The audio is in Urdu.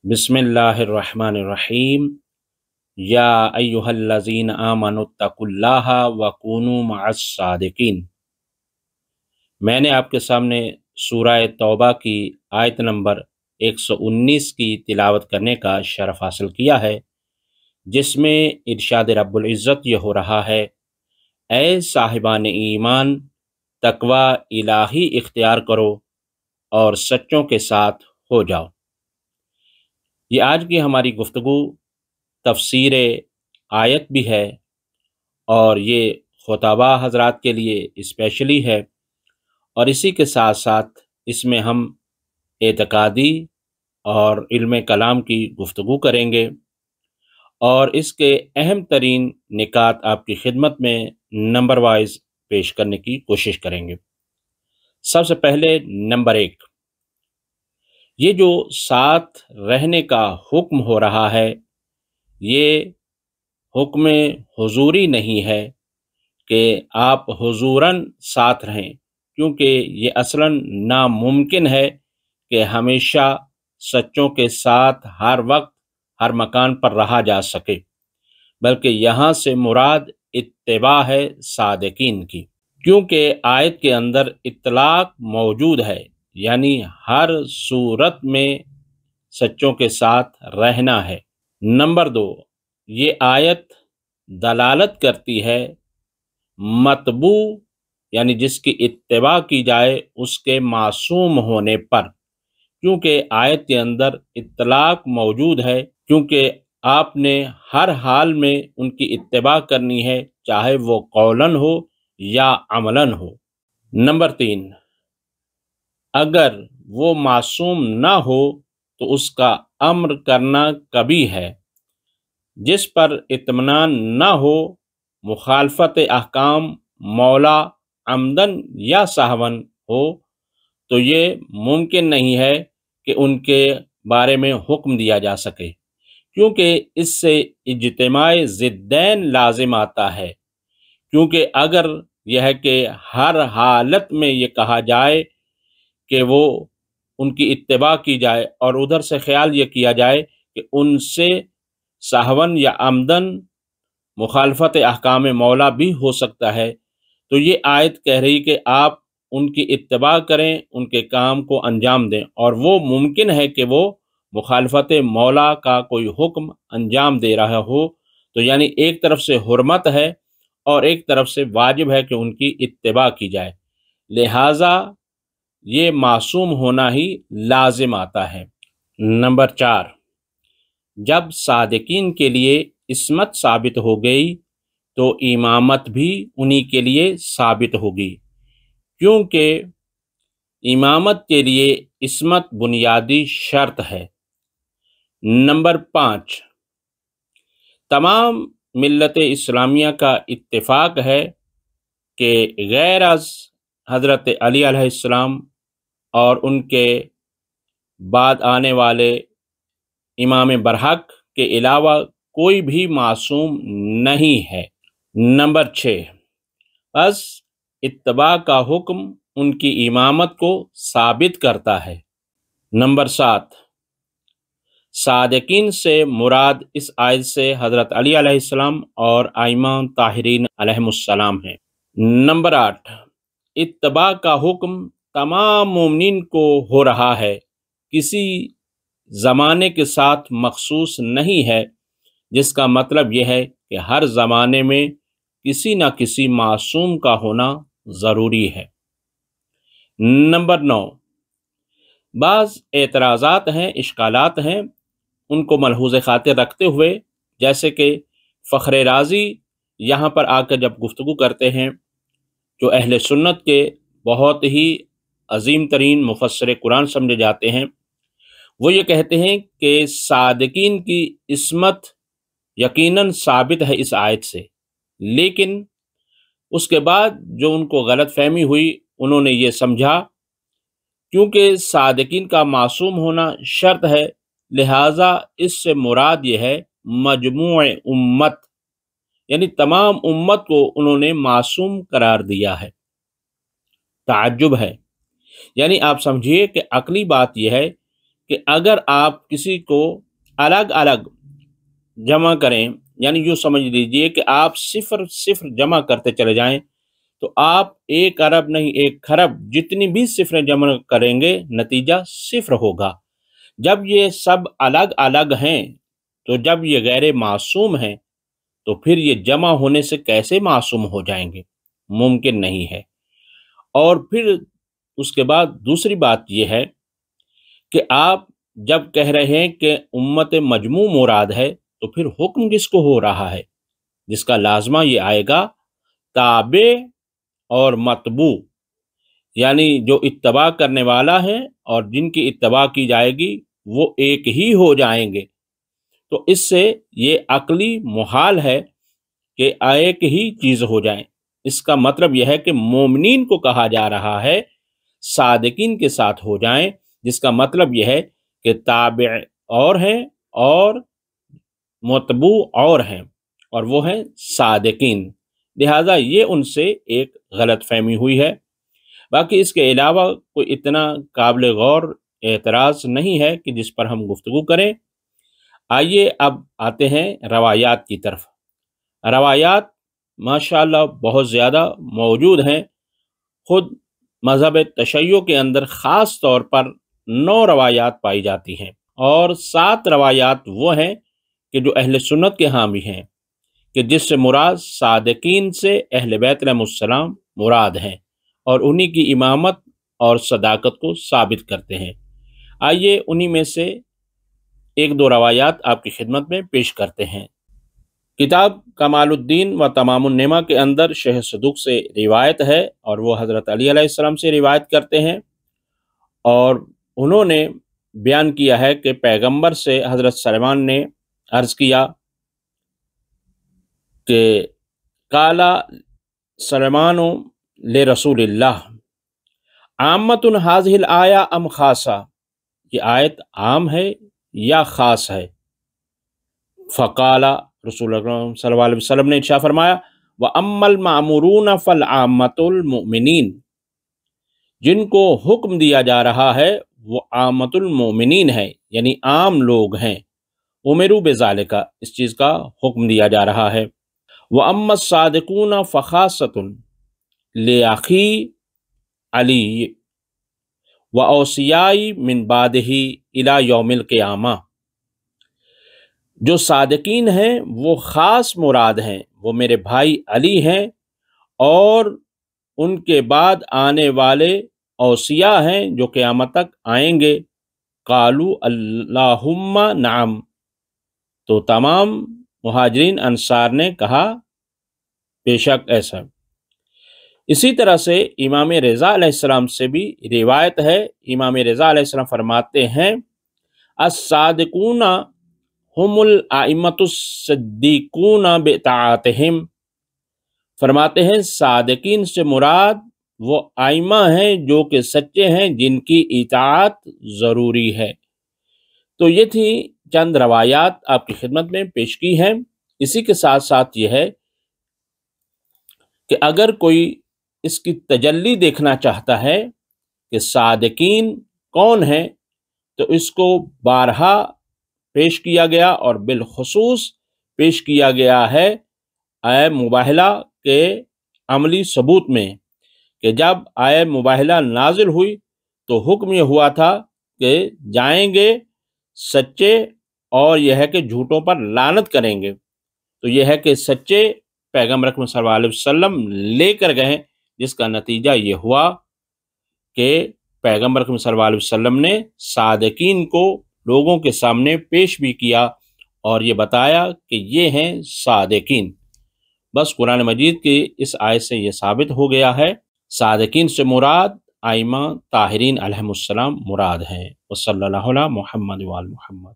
بسم اللہ الرحمن الرحیم یا ایہا الذین آمنوا اتقوا اللہ وکونوا مع الصادقین۔ میں نے آپ کے سامنے سورہ توبہ کی آیت نمبر 119 کی تلاوت کرنے کا شرف حاصل کیا ہے، جس میں ارشاد رب العزت یہ ہو رہا ہے: اے صاحبان ایمان، تقوی الہی اختیار کرو اور سچوں کے ساتھ ہو جاؤ۔ یہ آج کی ہماری گفتگو تفسیر آیت بھی ہے، اور یہ خطبہ حضرات کے لیے اسپیشلی ہے، اور اسی کے ساتھ ساتھ اس میں ہم اعتقادی اور علم کلام کی گفتگو کریں گے، اور اس کے اہم ترین نکات آپ کی خدمت میں نمبر وائز پیش کرنے کی کوشش کریں گے۔ سب سے پہلے نمبر 1، یہ جو ساتھ رہنے کا حکم ہو رہا ہے، یہ حکم حضوری نہیں ہے کہ آپ حضوراً ساتھ رہیں، کیونکہ یہ اصلاً ناممکن ہے کہ ہمیشہ سچوں کے ساتھ ہر وقت ہر مکان پر رہا جا سکے، بلکہ یہاں سے مراد اتباع ہے صادقین کی، کیونکہ آیت کے اندر اطلاق موجود ہے، یعنی ہر صورت میں سچوں کے ساتھ رہنا ہے۔ نمبر 2، یہ آیت دلالت کرتی ہے متبوع یعنی جس کی اتباع کی جائے اس کے معصوم ہونے پر، کیونکہ آیت کے اندر اطلاق موجود ہے، کیونکہ آپ نے ہر حال میں ان کی اتباع کرنی ہے، چاہے وہ قولاً ہو یا عملاً ہو۔ نمبر 3، اگر وہ معصوم نہ ہو تو اس کا امر کرنا کبھی ہے، جس پر اطمینان نہ ہو، مخالفت احکام مولا عمدن یا سہون ہو، تو یہ ممکن نہیں ہے کہ ان کے بارے میں حکم دیا جا سکے، کیونکہ اس سے اجتماع ضدین لازم آتا ہے۔ کیونکہ اگر یہ ہے کہ ہر حالت میں یہ کہا جائے کہ وہ ان کی اتباع کی جائے، اور ادھر سے خیال یہ کیا جائے کہ ان سے سہون یا عمدن مخالفت احکام مولا بھی ہو سکتا ہے، تو یہ آیت کہہ رہی کہ آپ ان کی اتباع کریں، ان کے کام کو انجام دیں، اور وہ ممکن ہے کہ وہ مخالفت مولا کا کوئی حکم انجام دے رہا ہو، تو یعنی ایک طرف سے حرمت ہے اور ایک طرف سے واجب ہے کہ ان کی اتباع کی جائے، لہٰذا یہ معصوم ہونا ہی لازم آتا ہے۔ نمبر 4، جب صادقین کے لیے عصمت ثابت ہو گئی تو امامت بھی انہی کے لیے ثابت ہوگی، کیونکہ امامت کے لیے عصمت بنیادی شرط ہے۔ نمبر 5، تمام ملت اسلامیہ کا اتفاق ہے کہ غیر از حضرت علی علیہ السلام اور ان کے بعد آنے والے امام برحق کے علاوہ کوئی بھی معصوم نہیں ہے۔ نمبر 6، بس اتباع کا حکم ان کی امامت کو ثابت کرتا ہے۔ نمبر 7، صادقین سے مراد اس آیت سے حضرت علی علیہ السلام اور ائمہ طاہرین علیہم السلام ہیں۔ نمبر 8، اتباع کا حکم تمام مومنین کو ہو رہا ہے، کسی زمانے کے ساتھ مخصوص نہیں ہے، جس کا مطلب یہ ہے کہ ہر زمانے میں کسی نہ کسی معصوم کا ہونا ضروری ہے۔ نمبر 9، بعض اعتراضات ہیں، اشکالات ہیں، ان کو ملحوظ خاطر رکھتے ہوئے، جیسے کہ فخر رازی یہاں پر آ کر جب گفتگو کرتے ہیں، جو اہل سنت کے بہت ہی عظیم ترین مفسر قرآن سمجھے جاتے ہیں، وہ یہ کہتے ہیں کہ صادقین کی عصمت یقیناً ثابت ہے اس آیت سے، لیکن اس کے بعد جو ان کو غلط فہمی ہوئی، انہوں نے یہ سمجھا کیونکہ صادقین کا معصوم ہونا شرط ہے، لہٰذا اس سے مراد یہ ہے مجموع امت، یعنی تمام امت کو انہوں نے معصوم قرار دیا ہے۔ تعجب ہے، یعنی آپ سمجھیے کہ عقلی بات یہ ہے کہ اگر آپ کسی کو الگ الگ جمع کریں، یعنی یوں سمجھ لیجئے کہ آپ صفر صفر جمع کرتے چلے جائیں تو آپ 1 ارب نہیں 1 کھرب جتنی بھی صفریں جمع کریں گے نتیجہ صفر ہوگا۔ جب یہ سب الگ الگ ہیں تو جب یہ غیر معصوم ہیں تو پھر یہ جمع ہونے سے کیسے معصوم ہو جائیں گے؟ ممکن نہیں ہے۔ اور پھر اس کے بعد دوسری بات یہ ہے کہ آپ جب کہہ رہے ہیں کہ امت مجموع مراد ہے تو پھر حکم کس کو ہو رہا ہے؟ جس کا لازمہ یہ آئے گا تابع اور متبوع، یعنی جو اتباع کرنے والا ہے اور جن کی اتباع کی جائے گی وہ ایک ہی ہو جائیں گے۔ تو اس سے یہ عقلی محال ہے کہ ایک ہی چیز ہو جائیں۔ اس کا مطلب یہ ہے کہ مومنین کو کہا جا رہا ہے صادقین کے ساتھ ہو جائیں، جس کا مطلب یہ ہے کہ تابع اور ہیں اور متبوع اور ہیں، اور وہ ہیں صادقین۔ لہٰذا یہ ان سے ایک غلط فہمی ہوئی ہے۔ باقی اس کے علاوہ کوئی اتنا قابل غور اعتراض نہیں ہے کہ جس پر ہم گفتگو کریں۔ آئیے اب آتے ہیں روایات کی طرف۔ روایات ماشاءاللہ بہت زیادہ موجود ہیں۔ خود مذہب تشیع کے اندر خاص طور پر 9 روایات پائی جاتی ہیں، اور 7 روایات وہ ہیں کہ جو اہل سنت کے ہاں بھی ہیں، کہ جس سے مراد صادقین سے اہل بیت علیہ السلام مراد ہیں اور انہی کی امامت اور صداقت کو ثابت کرتے ہیں۔ آئیے انہی میں سے 1-2 روایات آپ کی خدمت میں پیش کرتے ہیں۔ کتاب کمال الدین و تمام النعمہ کے اندر شیخ صدوق سے روایت ہے، اور وہ حضرت علی علیہ السلام سے روایت کرتے ہیں، اور انہوں نے بیان کیا ہے کہ پیغمبر سے حضرت سلیمان نے عرض کیا کہ قالا سلیمان لرسول اللہ عامۃ ھذہ الآیہ ام خاصہ، یہ آیت عام ہے یا خاص ہے؟ فقال رسول اللہ صلی اللہ علیہ وسلم نے ارشاد فرمایا وَأَمَّا الْمَأْمُورُونَ فَالْعَامَّةُ الْمُؤْمِنِينَ، جن کو حکم دیا جا رہا ہے وہ عامۃ المؤمنین ہے، یعنی عام لوگ ہیں۔ امروا بذالک، اس چیز کا حکم دیا جا رہا ہے۔ وَأَمَّا الصَّادِقُونَ فَخَاصَّةٌ لِأَخِي علی وَأَوْصِيَائِي مِن بَعْدِهِ إِلَى يَوْمِ الْقِیامَہ، جو صادقین ہیں وہ خاص مراد ہیں، وہ میرے بھائی علی ہیں اور ان کے بعد آنے والے اوصیاء ہیں جو قیامت تک آئیں گے۔ قالوا اللہم نعم، تو تمام مہاجرین انصار نے کہا بے شک ایسا۔ اسی طرح سے امام رضا علیہ السلام سے بھی روایت ہے۔ امام رضا علیہ السلام فرماتے ہیں الصادقون ہم الائمۃ الصدیقون بطاعتہم، فرماتے ہیں صادقین سے مراد وہ ائمہ ہیں جو کہ سچے ہیں، جن کی اطاعت ضروری ہے۔ تو یہ تھی چند روایات آپ کی خدمت میں پیش کی ہیں۔ اسی کے ساتھ ساتھ یہ ہے کہ اگر کوئی اس کی تجلی دیکھنا چاہتا ہے کہ صادقین کون ہیں تو اس کو بارہا پیش کیا گیا، اور بالخصوص پیش کیا گیا ہے آیہ مباہلہ کے عملی ثبوت میں، کہ جب آیہ مباہلہ نازل ہوئی تو حکم یہ ہوا تھا کہ جائیں گے سچے، اور یہ ہے کہ جھوٹوں پر لعنت کریں گے۔ تو یہ ہے کہ سچے پیغمبر اکرم صلی اللہ علیہ وسلم لے کر گئے، جس کا نتیجہ یہ ہوا کہ پیغمبر اکرم صلی اللہ علیہ وسلم نے صادقین کو لوگوں کے سامنے پیش بھی کیا اور یہ بتایا کہ یہ ہیں صادقین۔ بس قرآن مجید کی اس آیت سے یہ ثابت ہو گیا ہے صادقین سے مراد ائمہ طاہرین علیہم السلام مراد ہیں۔ وصلی اللہ علی محمد وآل محمد۔